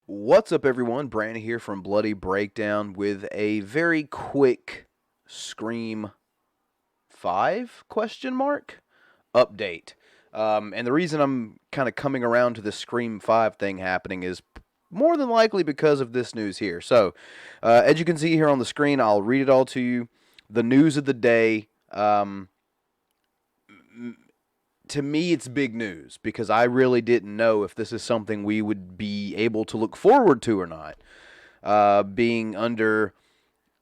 What's up, everyone? Brandon here from Bloody Breakdown with a very quick Scream 5 question mark update. And the reason I'm kind of coming around to the Scream 5 thing happening is more than likely because of this news here. So, as you can see here on the screen, I'll read it all to you. The news of the day. To me, it's big news because I really didn't know if this is something we would be able to look forward to or not. Being under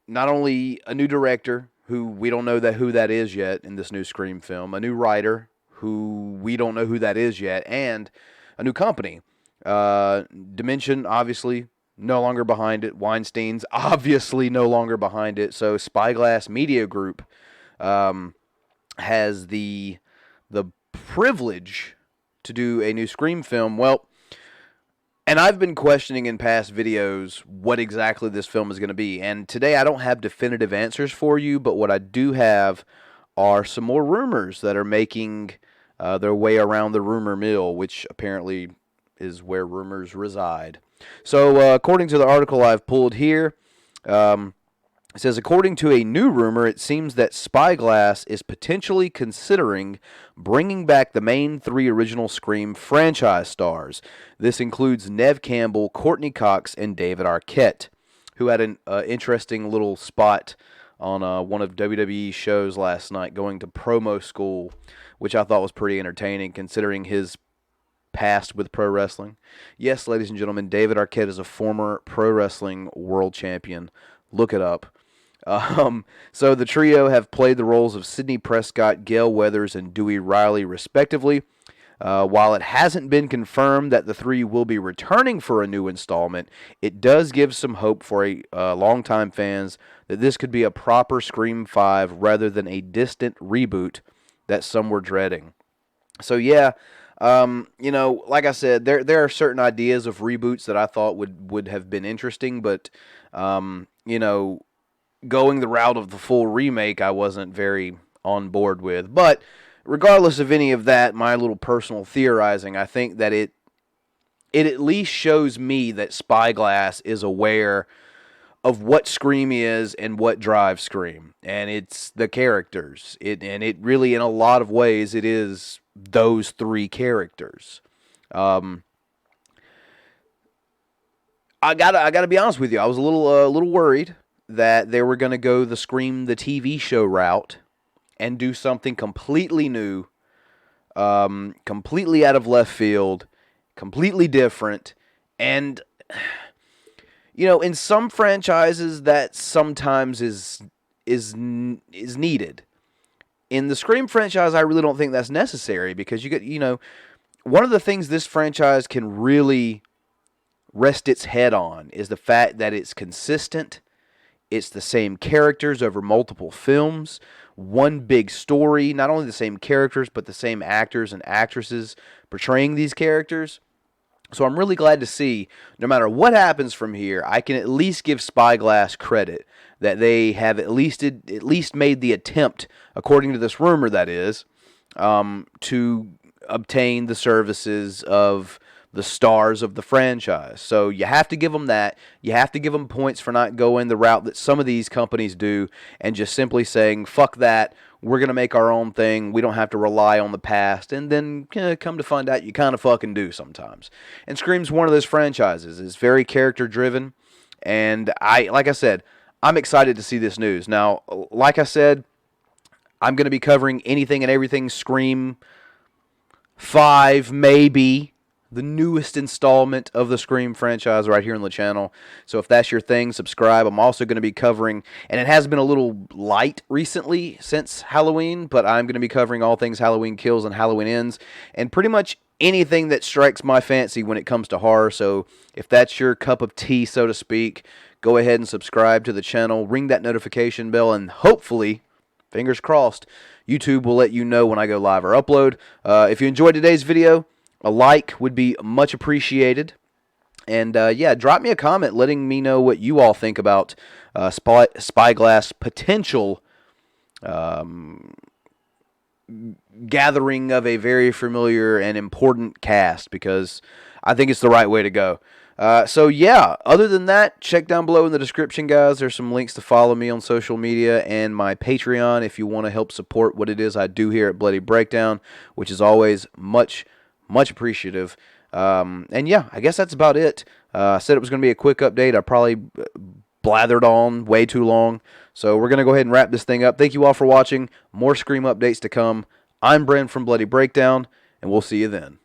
not only a new director who we don't know who that is yet in this new Scream film, a new writer who we don't know who that is yet, and a new company. Dimension obviously no longer behind it. Weinstein's obviously no longer behind it. So Spyglass Media Group has the privilege to do a new Scream film. Well, and I've been questioning in past videos what exactly this film is going to be. And today I don't have definitive answers for you, but what I do have are some more rumors that are making their way around the rumor mill, which apparently is where rumors reside. So, according to the article I've pulled here, it says, according to a new rumor, it seems that Spyglass is potentially considering bringing back the main three original Scream franchise stars. This includes Neve Campbell, Courtney Cox, and David Arquette, who had an interesting little spot on one of WWE's shows last night, going to promo school, which I thought was pretty entertaining considering his past with pro wrestling. Yes, ladies and gentlemen, David Arquette is a former pro wrestling world champion. Look it up. So the trio have played the roles of Sidney Prescott, Gail Weathers, and Dewey Riley, respectively. While it hasn't been confirmed that the three will be returning for a new installment, it does give some hope for longtime fans that this could be a proper Scream 5 rather than a distant reboot that some were dreading. So yeah, like I said, there are certain ideas of reboots that I thought would have been interesting, but going the route of the full remake, I wasn't very on board with. But regardless of any of that, my little personal theorizing, I think that it at least shows me that Spyglass is aware of what Scream is and what drives Scream, and it's the characters. It really, in a lot of ways, it is those three characters. Um, I gotta be honest with you. I was a little worried that they were going to go the Scream the TV show route and do something completely new, completely out of left field, completely different, and in some franchises that sometimes is needed. In the Scream franchise, I really don't think that's necessary because one of the things this franchise can really rest its head on is the fact that it's consistent. It's the same characters over multiple films, one big story, not only the same characters, but the same actors and actresses portraying these characters. So I'm really glad to see, no matter what happens from here, I can at least give Spyglass credit that they have at least made the attempt, according to this rumor that is, to obtain the services of the stars of the franchise. So you have to give them that. You have to give them points for not going the route that some of these companies do and just simply saying, fuck that, we're going to make our own thing. We don't have to rely on the past. And then come to find out you kind of fucking do sometimes. And Scream's one of those franchises. It's very character driven. And like I said, I'm excited to see this news. Now, like I said, I'm going to be covering anything and everything Scream 5, maybe the newest installment of the Scream franchise right here on the channel. So if that's your thing, subscribe. I'm also going to be covering, and it has been a little light recently since Halloween, but I'm going to be covering all things Halloween Kills and Halloween Ends, and pretty much anything that strikes my fancy when it comes to horror. So if that's your cup of tea, so to speak, go ahead and subscribe to the channel, ring that notification bell, and hopefully, fingers crossed, YouTube will let you know when I go live or upload. If you enjoyed today's video, a like would be much appreciated. And yeah, drop me a comment letting me know what you all think about Spyglass potential gathering of a very familiar and important cast, because I think it's the right way to go. So yeah, other than that, check down below in the description, guys. There's some links to follow me on social media and my Patreon if you want to help support what it is I do here at Bloody Breakdown, which is always much, much appreciative. And yeah, I guess that's about it. I said it was going to be a quick update. I probably blathered on way too long. So we're going to go ahead and wrap this thing up. Thank you all for watching. More Scream updates to come. I'm Bren from Bloody Breakdown, and we'll see you then.